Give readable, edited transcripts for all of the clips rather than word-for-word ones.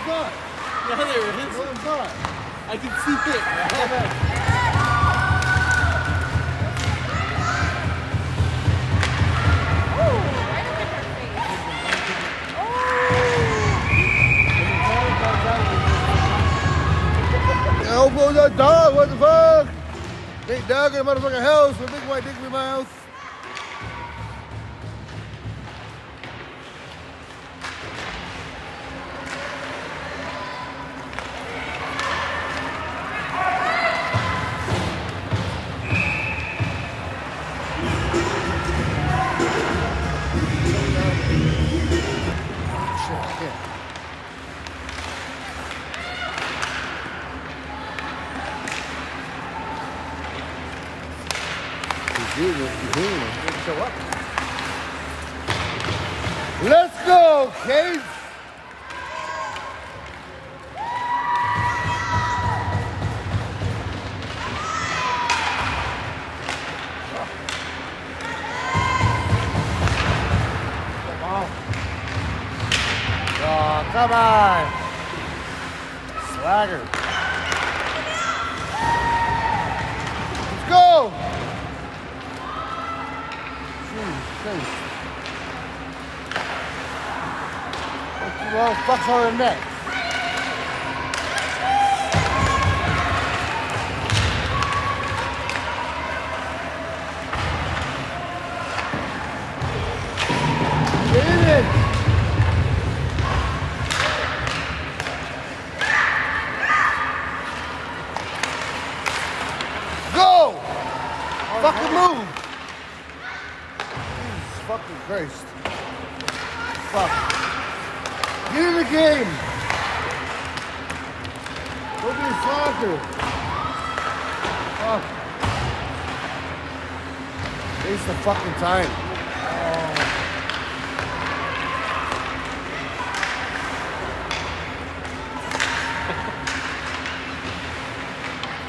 not. Yeah, there it is. No, it's not. I can see it. Elbow that dog, what the fuck? Big dog in the motherfucking house with a big white dick in my mouth. Show up. Let's go, Kate. Oh, come on. Swagger. Let's go. Well, fuck her neck. Get it. Go! Fucking move! Jesus fucking Christ. Fuck. Get in the game! Go be a soccer! Fuck. Waste the fucking time.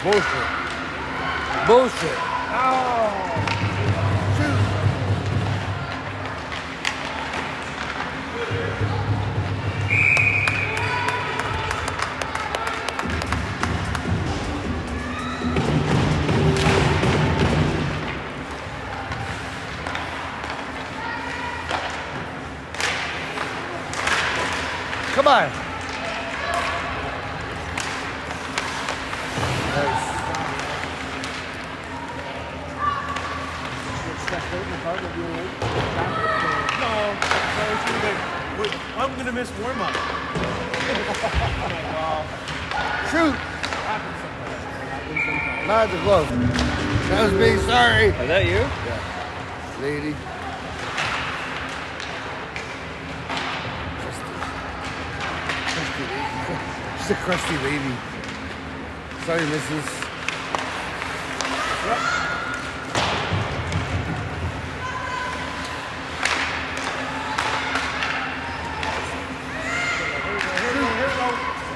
Bullshit. Bullshit. Oh. Shoot. Come on. I'm gonna miss warm up. Shoot! Not the glove. That was me, sorry. Is that you? Yeah. Lady. Crusty lady. She's a crusty lady. Sorry, missus. Yep.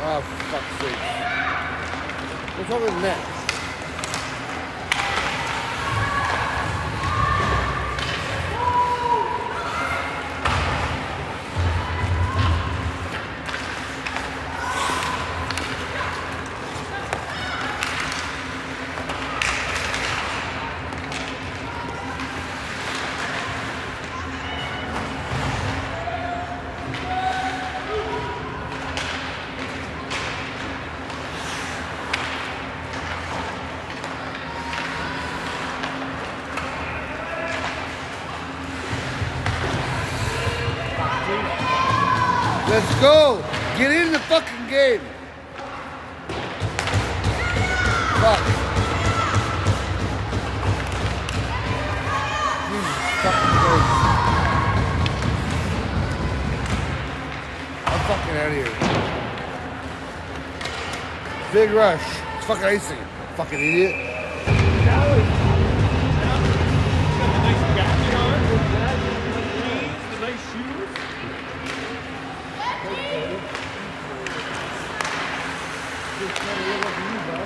Oh, for fuck's sake. What's wrong with that? Let's go! Get in the fucking game! Fuck. Jesus fucking Christ. I'm fucking out of here. Big rush. It's fucking icing. Fucking idiot.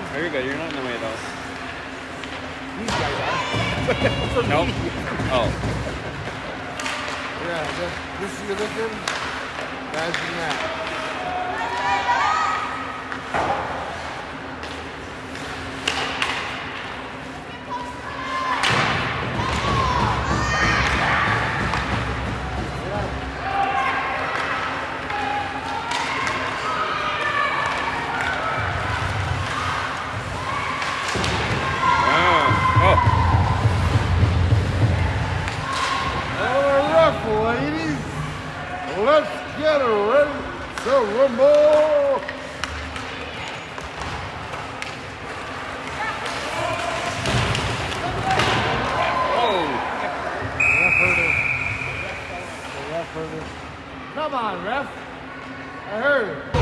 Oh, you're good. You're not in the way though. These guys are. Nope. Oh. Yeah, this is your looking. Imagine that. ref, ladies. Let's get ready to rumble. Come on, ref. I heard it.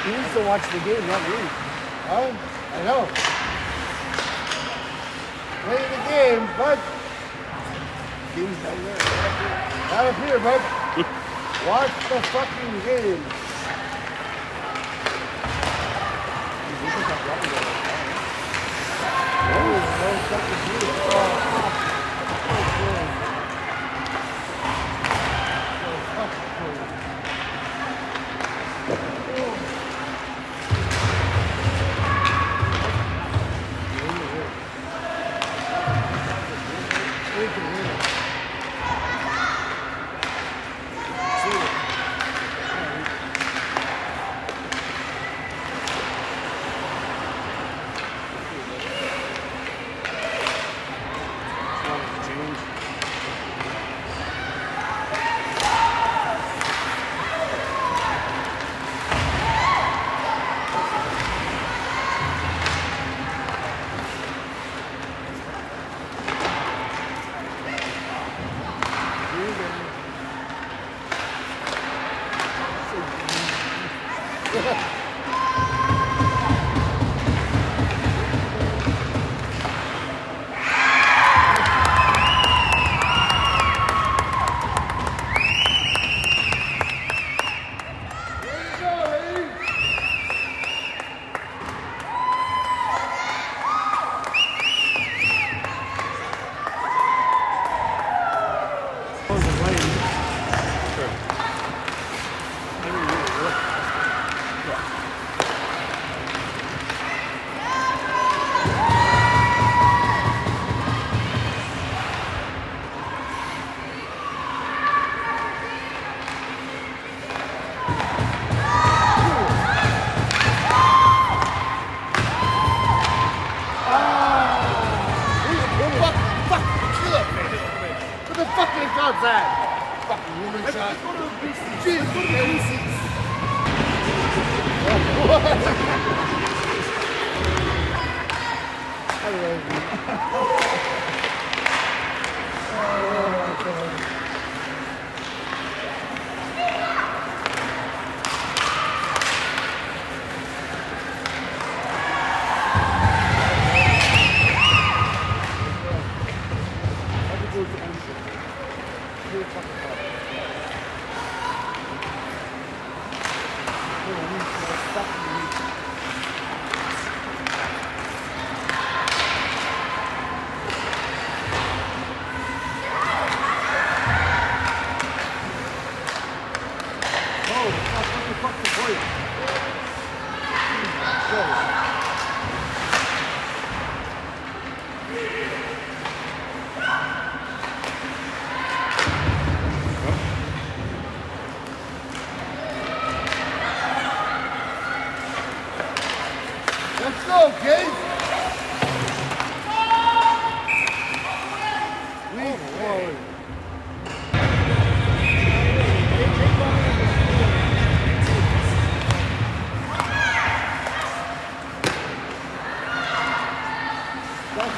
He needs to watch the game, not me. Oh, I know. Play the game, but Game's down there. not up here, bud. Watch the fucking game.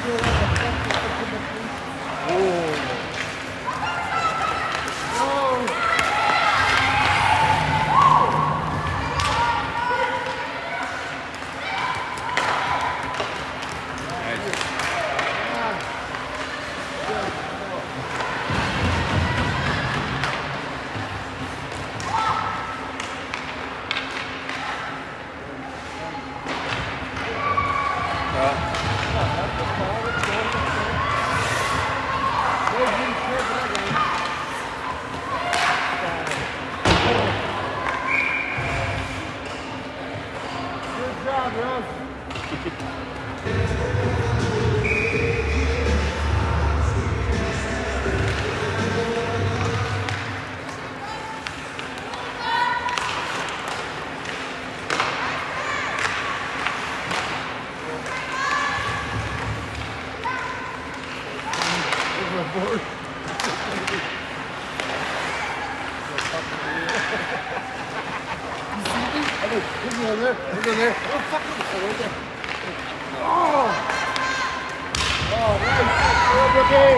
Good job, Russ. Look in there. Look in there. Oh, fucking right there. Oh! Oh, nice. Oh, okay.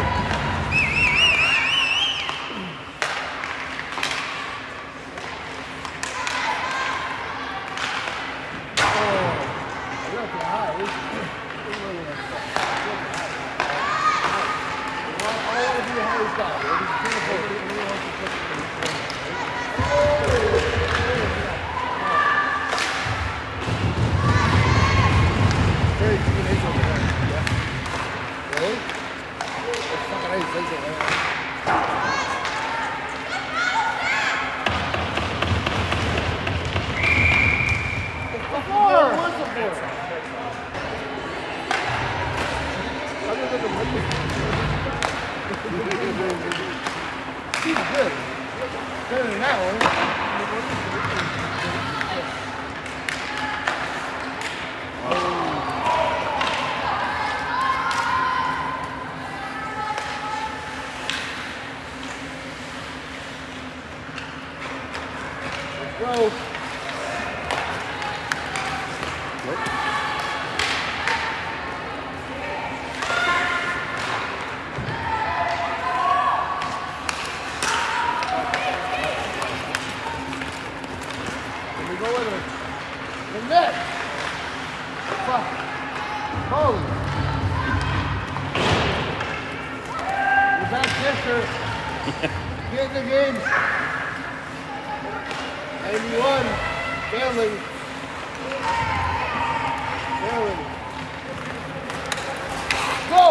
He's good. Better than that one. Let's go. Get in the game. 91. Failing. Failing. Go!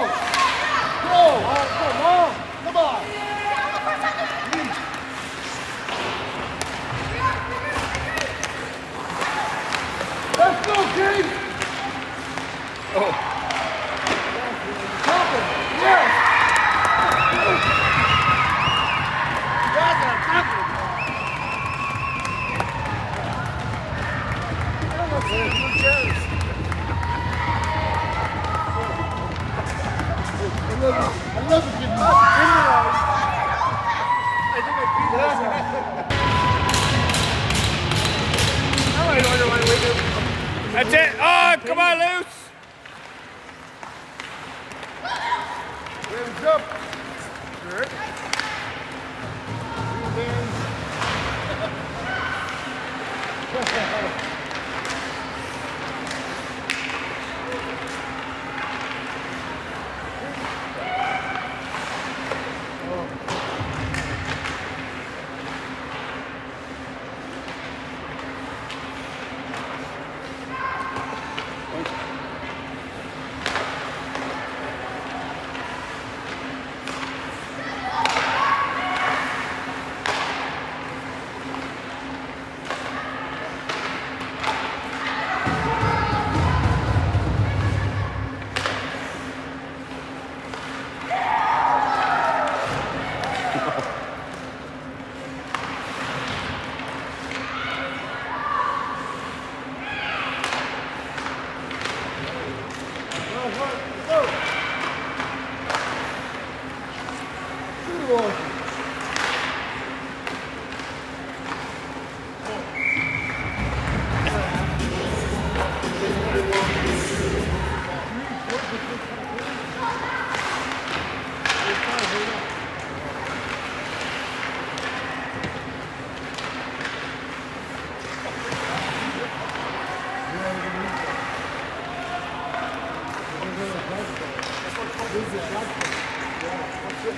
Go! Oh, come on! Come on! Let's go, King! Oh. Yes! I love it. I think I beat that. I might wonder why we do. That's it. Oh, come on, loose. Hands up. Good. This is a shot put. Yeah, that's it.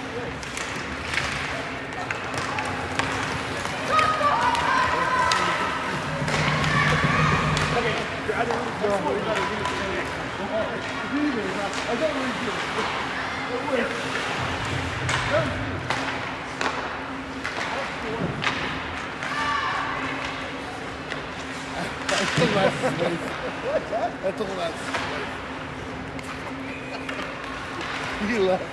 That's all that's. He left.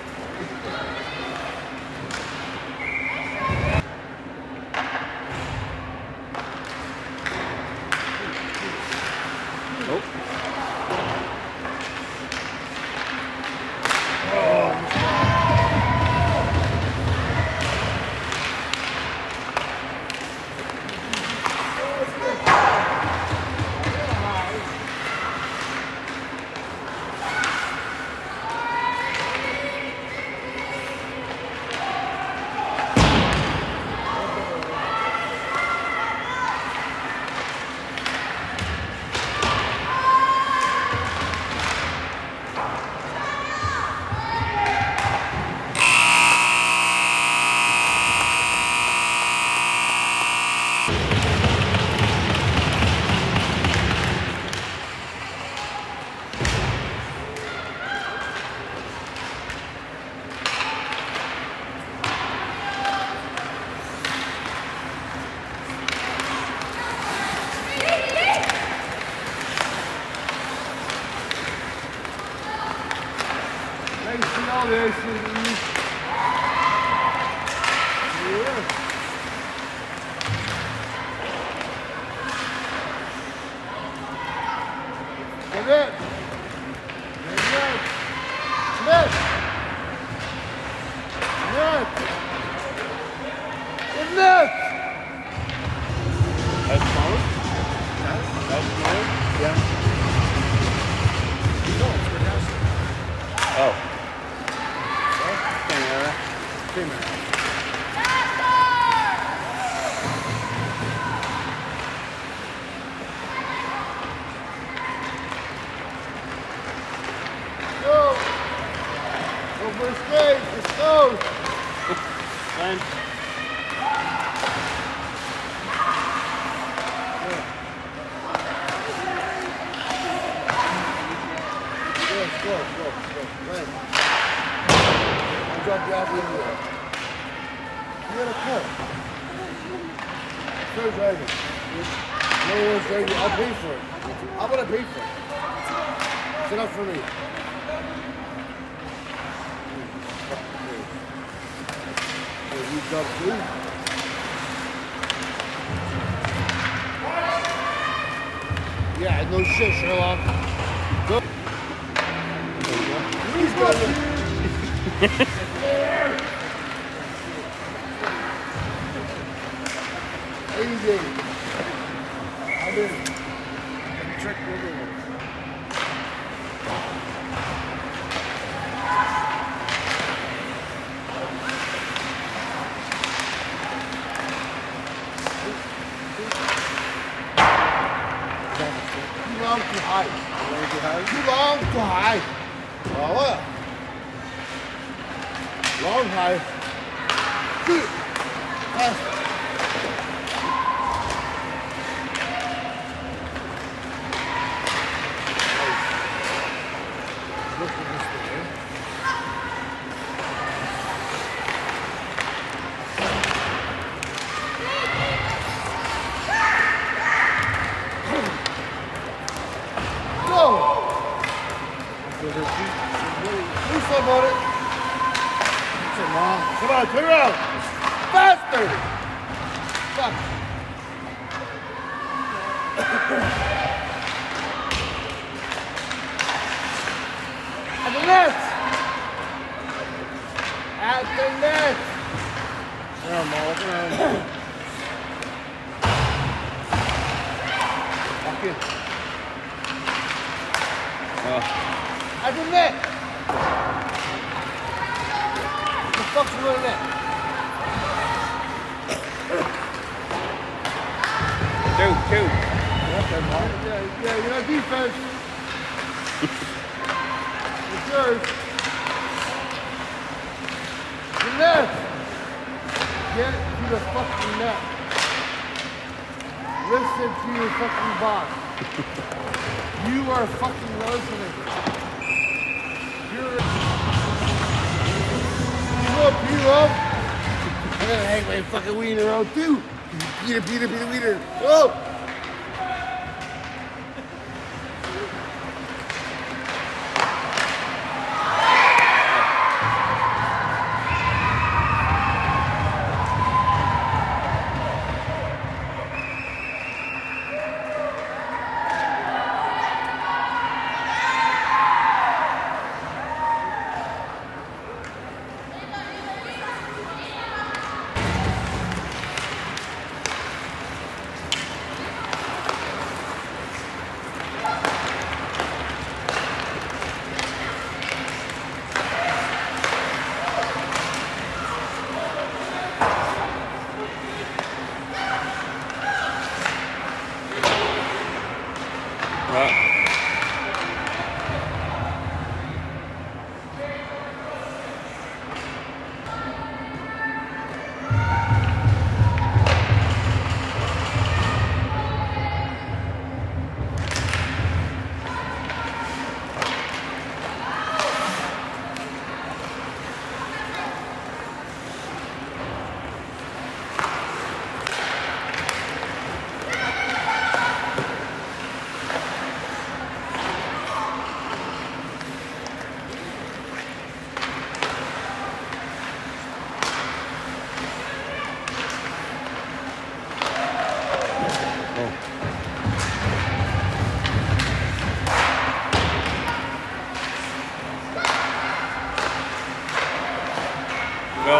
This is Smith. Smith. Smith. That's small? That's small? Yeah. Oh. Same area. Go. Go for a skate. Let's go. Fine. Go. I'll drop you off in there. You got a car. Third driving. No one's driving. I'll pay for it. I'm gonna pay for it. It's enough for me. You got food? Yeah, no shit, Sherlock. Go. He's got it. AJ. I'm in. Check everyone. Too long, too high. Too long, too high. Oh, what? Long high. Shoot. Pass. Look at this thing, Go! Do something about it. Come on, turn around. Faster! Fuck. At the net! At the net! Back in. At the net! What the fuck's going on net? Two. Yeah, you're not defense. It's yours. net. Get to the fucking net. Listen to your fucking boss. You are fucking listening. You're... You up. I'm gonna hang my fucking wiener out too. Peter, wiener. Oh! Go.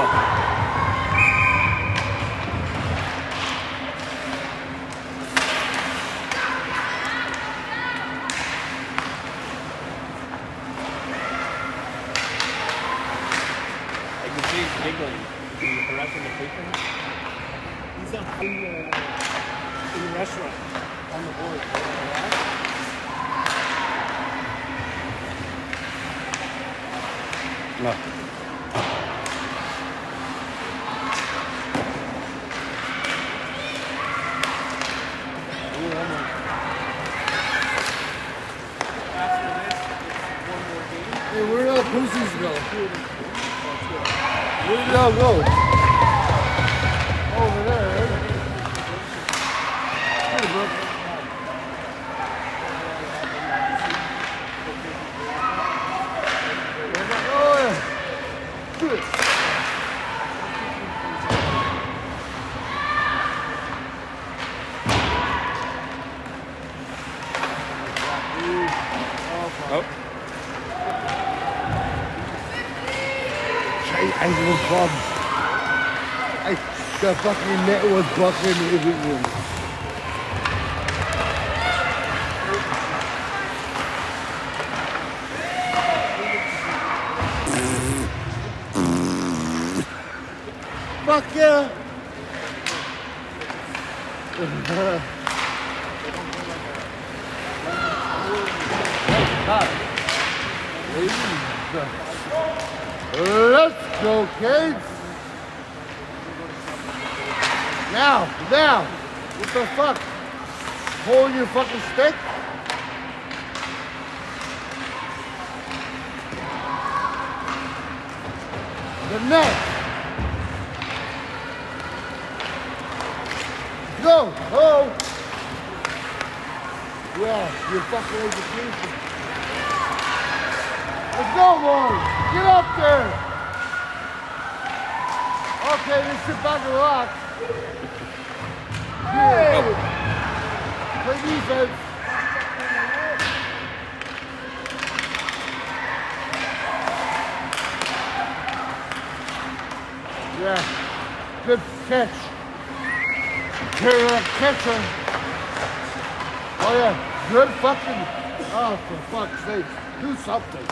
I can see he's giggling. Is he harassing the patron? He's up. In the restaurant. On the board. No. Hey, where did all the pussies go? Where did it all go? Over there, right? Hey, bro. Oh, yeah. Good. Oh. I was bugged. The fucking net was bucking everything. Fuck yeah! Let's go, kids! Now, what the fuck? Hold your fucking stick? The net! Go! Oh! Yeah, you're fucking education. Let's go, boys! Get up there! Okay, let's sit back and relax. Hey! Play defense. Yeah, good catch. You're a catcher. Oh yeah, good fucking, oh for fuck's sake, do something.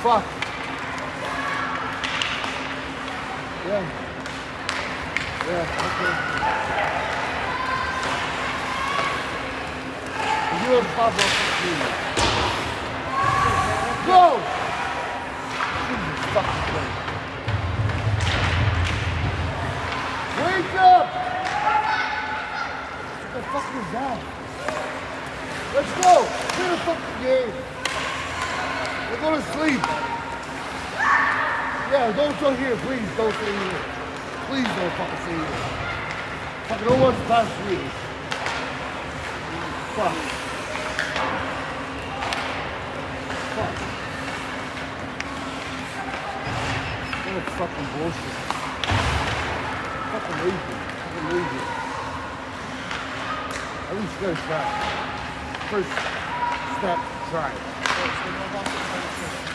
Fuck. Yeah. Yeah, okay. You and Pablo, go! Jesus fucking Christ. go to sleep. Yeah, don't stay here. Please don't stay here. Please don't fucking stay here. Fucking no one's past you. Fuck. Fuck. What fucking bullshit. Fucking lazy. Fucking lazy. At least you gotta try. First step, try.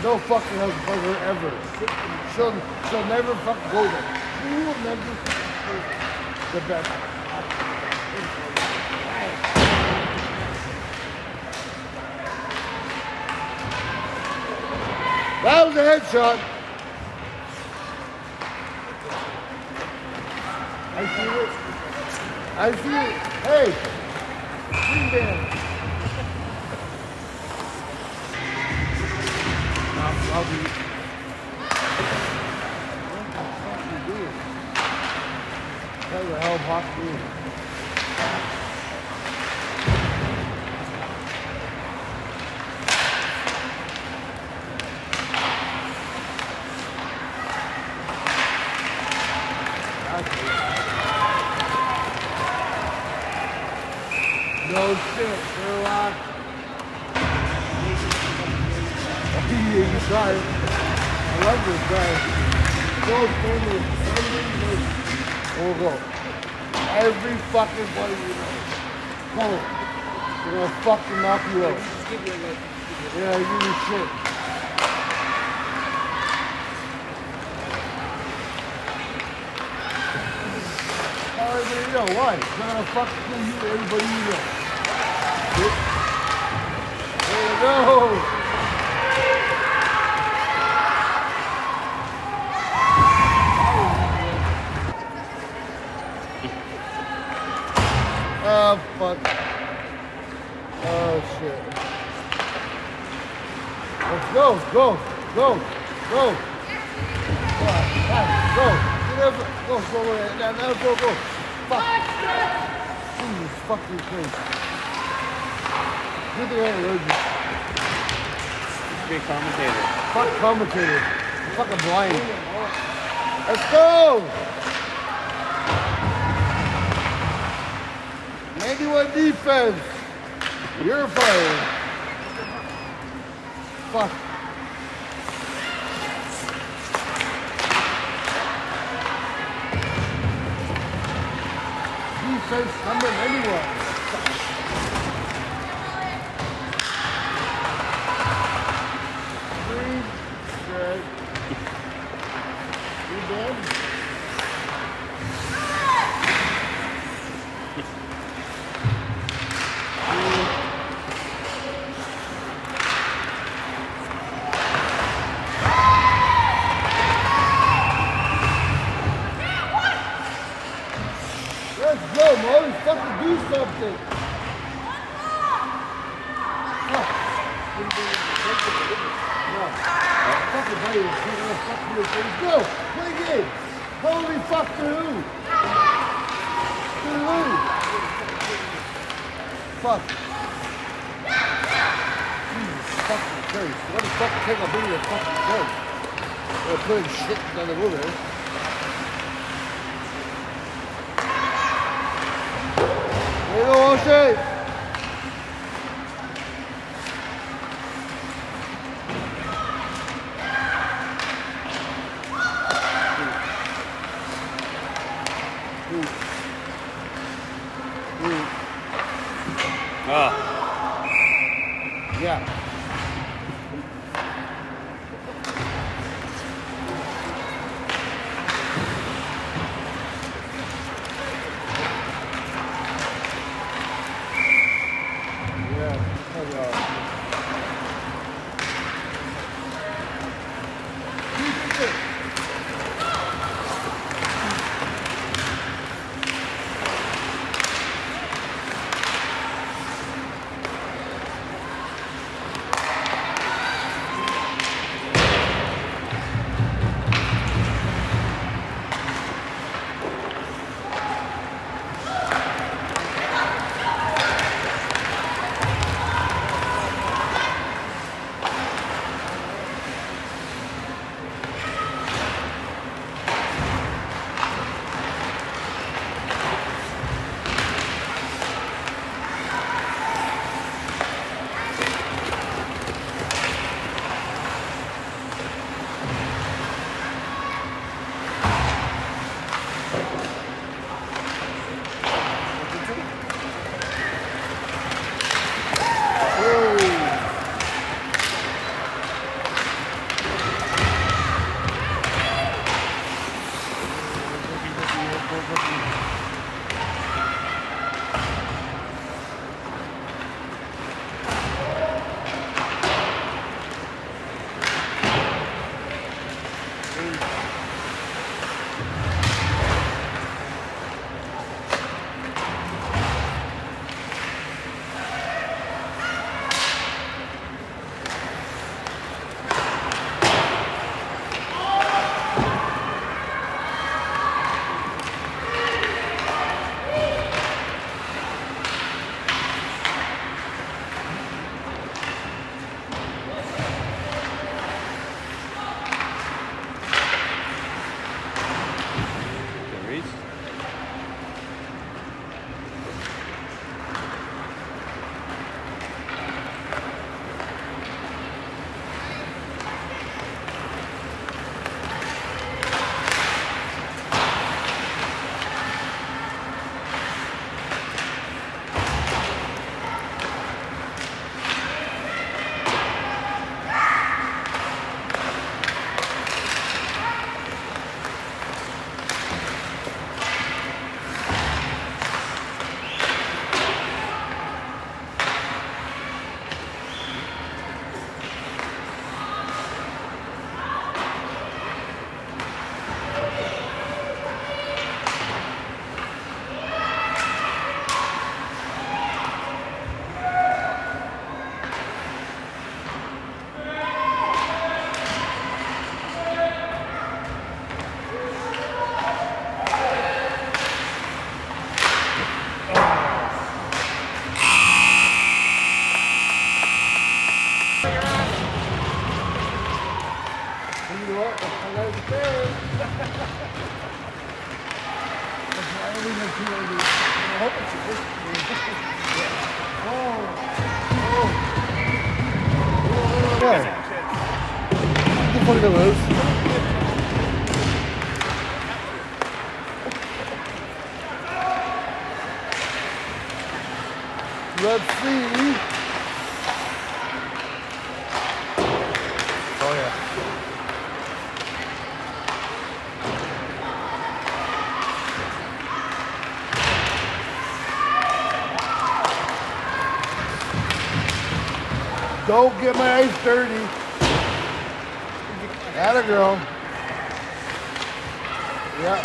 No fucking house buzzer ever. She'll never fucking go there. She will never fucking go there. The best. That was a headshot. I see it. I see it. Hey, green band. I'll be. What the fuck are you doing? What the hell, hot doing? No shit, Sherlock. You tried. I love this guy. Go, Stoney. We'll go. Every fucking body you know. Go. They're gonna fucking knock you out. Yeah, you do shit. Everybody you know. Why? It's not gonna fucking kill you, everybody you know. There you go. Oh, fuck. Oh, shit. Let's go, go, go, go. Go, go. Go, now, go, go. Fuck. Jesus fucking Christ. Good thing I ain't allergic. Be a commentator. Fuck commentator. I'm fucking blind. Let's go! 91 defense. You're fired. Fuck. Defense coming anywhere. Green, red. You dead? Let's go, Mo. Fucking do something. Fuck. No. Fucking buddy. Fuck your face. Go. Play game. Holy fuck to who? To who? Fuck. Jesus fucking Christ. What the fuck take a bit of your fucking coat? They're putting shit down the river. There you go, O'Shea. Oh. Yeah. know what? I understand. That's why I always have two of these. I hope it's a good. Yeah. What the fuck that was? Let's see. Oh yeah. Don't get my ice dirty. Atta girl. Yeah.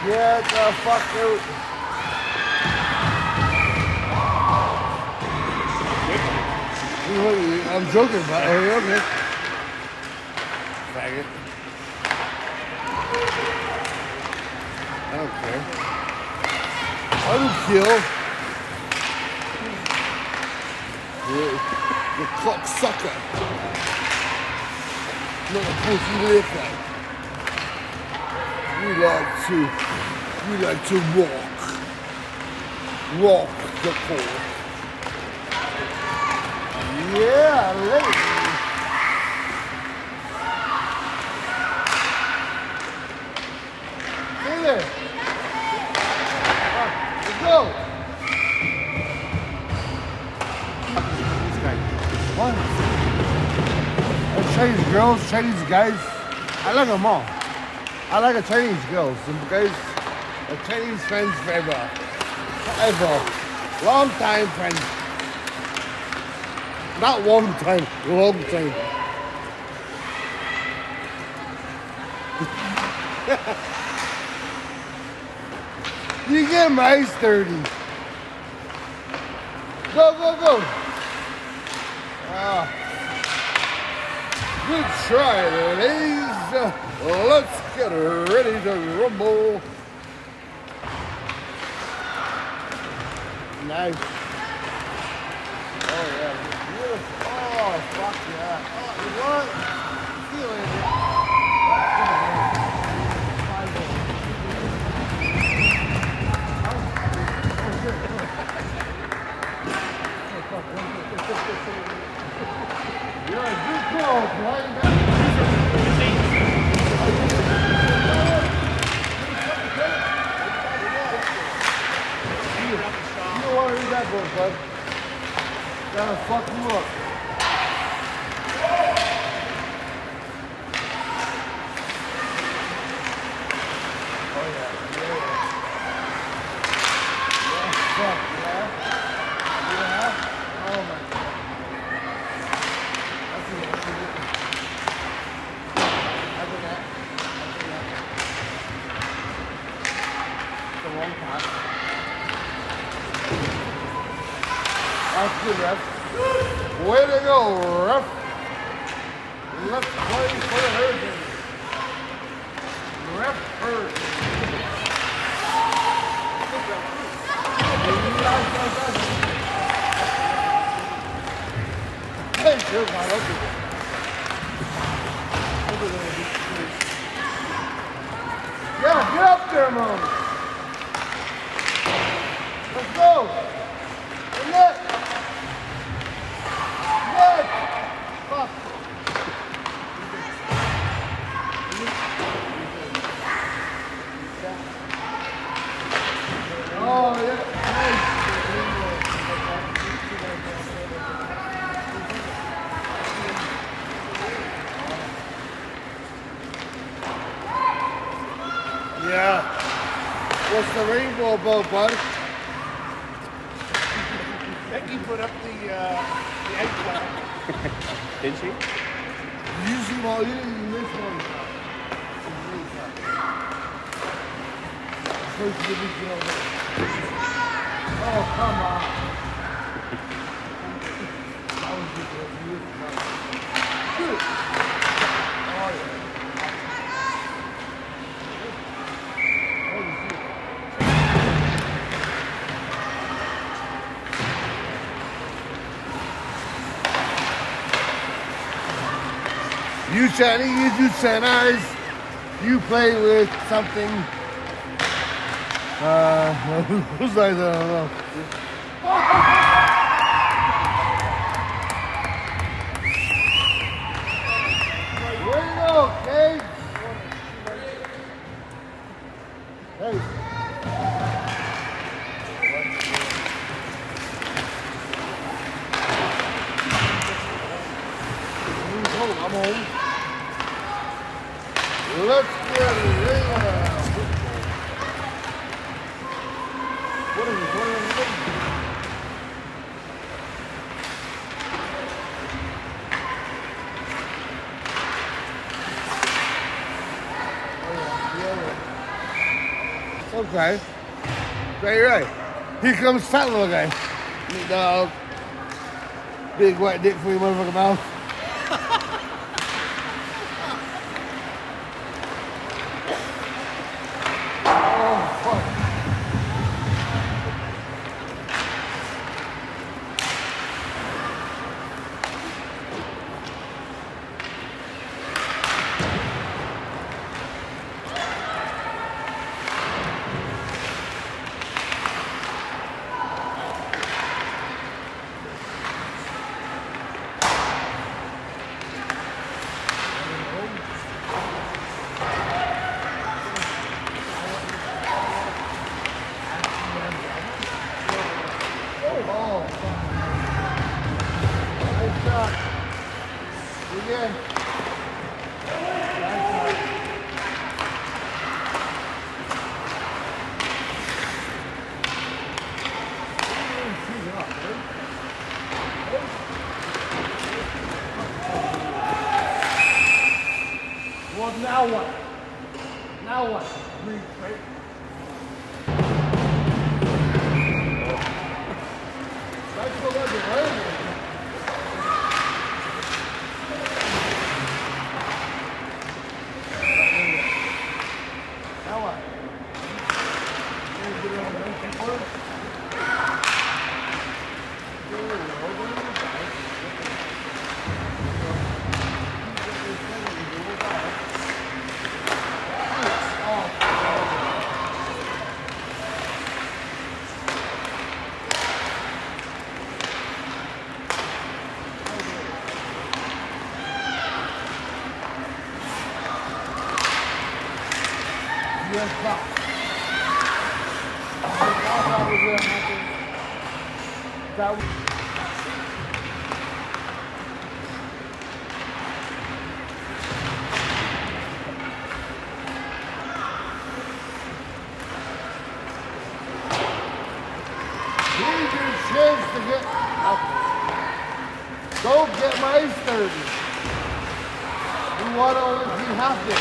Get the fuck out. I'm joking, but oh, yeah, okay. Faggot. I don't care. I don't kill. You cocksucker. Not a pussy licker. You like to walk the court. Yeah, lady. Hey there. Let's go. What? Chinese girls, Chinese guys. I like them all. I like a Chinese girls. Some guys, a Chinese friends forever. Forever. Long time friends. Not one time, long time. You get my ice dirty. Go, go, go. Good try, ladies. Let's get ready to rumble. Nice. Oh, yeah. Beautiful. Oh, fuck yeah. Oh, what? See you later. You're a good call, boy. You don't want to read that book, bud. That'll fuck you up. Oh yeah, yeah. Yeah, fuck, yeah. Yeah. Oh my God. That's it. After that. The wrong path. That's good, ref. Way to go, ref. Let's play for the Hurricanes. Ref Hurricanes. Hey, sure, man. Okay. Yeah, get up there, Mom. Let's go. Net. Net. Fuck. Oh, yeah. Nice. Yeah. What's the rainbow about, bud? Becky put up the eggplant. Did she? You see all you didn't miss one. First to be killed. Oh, come on. That was good. Good. Oh, yeah. You Chinese, you Chinese, you play with something. Who's like that? I don't know. Where you go, Kate? Hey. I'm home. Let's get it. What is it? What is it? Okay. Right, right. Here comes fat little guy. Big dog. Big white dick for your motherfucking mouth. Again. Well, now what? Now what? Green straight. That's the level, right? Yes, stop. That was here's your chance to get up. Don't get my sturdy. You want to only be happy.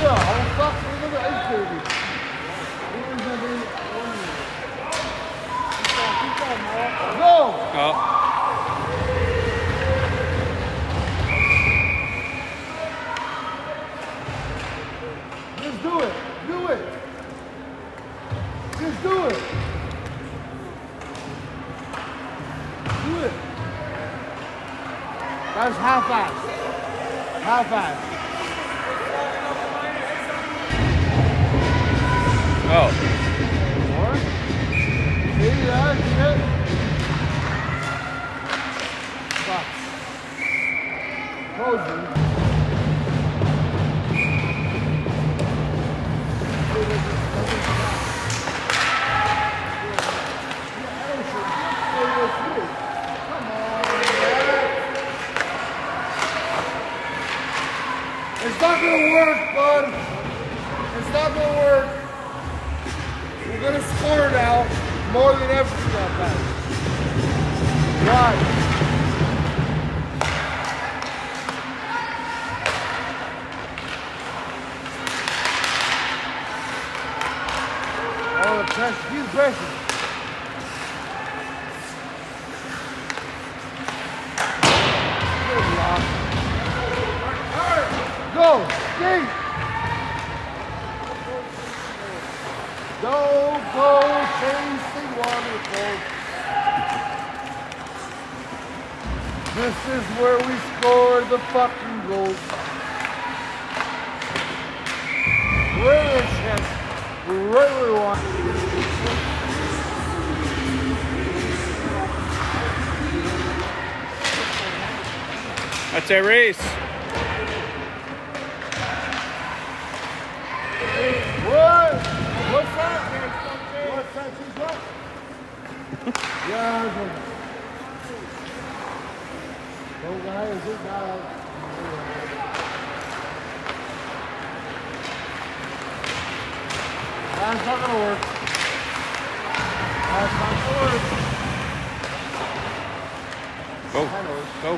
Yeah, I'll fuck with the ice baby. Go! Oh. Just do it. Do it. Just do it. Do it. That's half-ass. Half-ass. Oh. More? See that shit? Fuck. Told you. It's not gonna work, bud. It's not gonna work. We're gonna score now more than ever. Right. Oh, the pressure. Use pressure. Good luck. Go. Skate. Don't go chase the waterfall. This is where we score the fucking goals. Right in the chest. Right where we want. That's a race. What? What's that? What's that? Who's that? Yeah. No guy is it guy. That's not gonna work. That's not gonna work. Go. Go.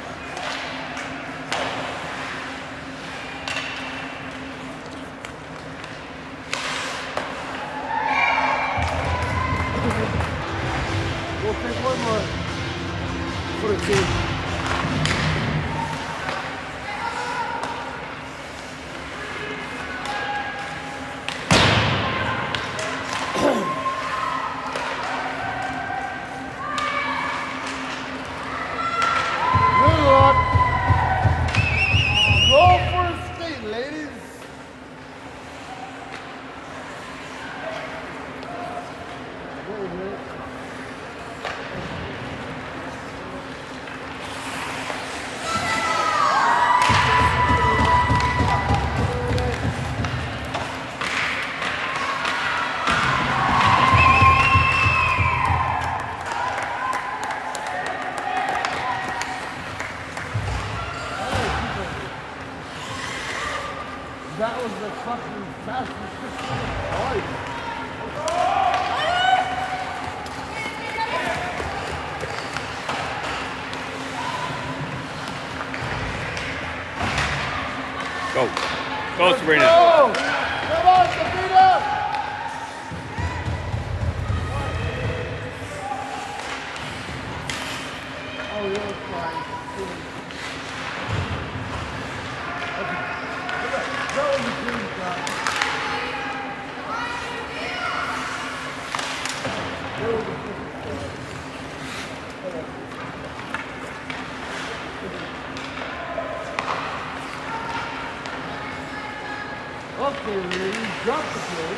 We'll take one more for the team. Good luck. Go for a skate, ladies. Wait a minute. That was the fucking fastest shit in life. Go. Go, Sabrina. Go! Come on, Sabrina! Oh, you're fine. Okay. That was a clean shot. Okay, ladies, drop the play.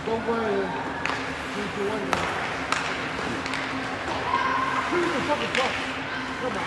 Don't worry. Shoot the fucking truck. Come on.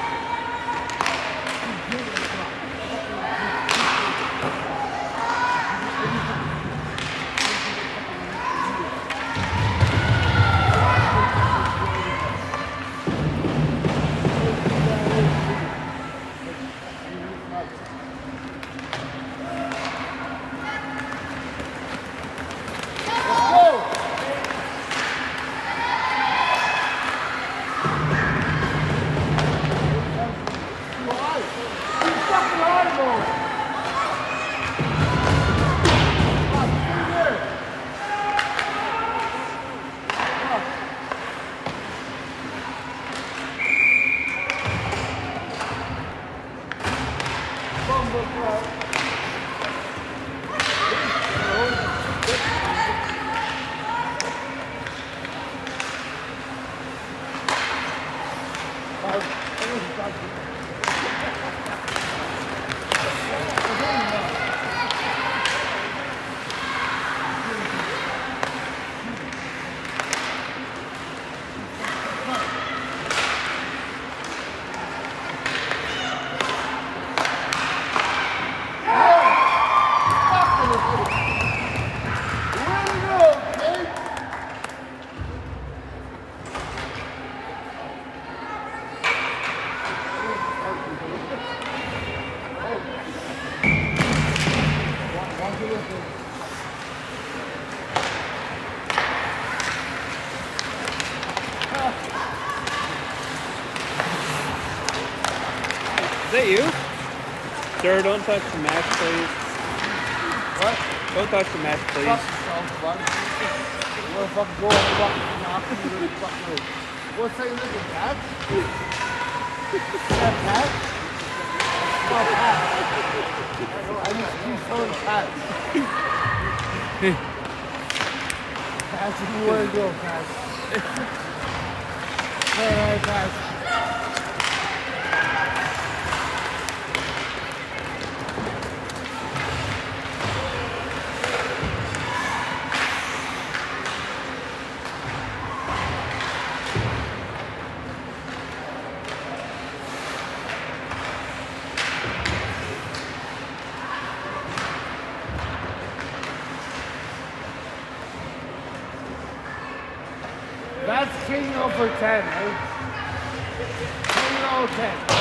Is that you? Sir, don't touch the match, please. What? Don't touch the match, Fuck please. yourself, bud. You wanna fucking go and fucking knock me with a fucking... What's that you looking at? That cat? No, cat. I used to keep selling cats. Cats, if you wanna go, cats. Alright, cats. That's King over 10, eh? King over 10.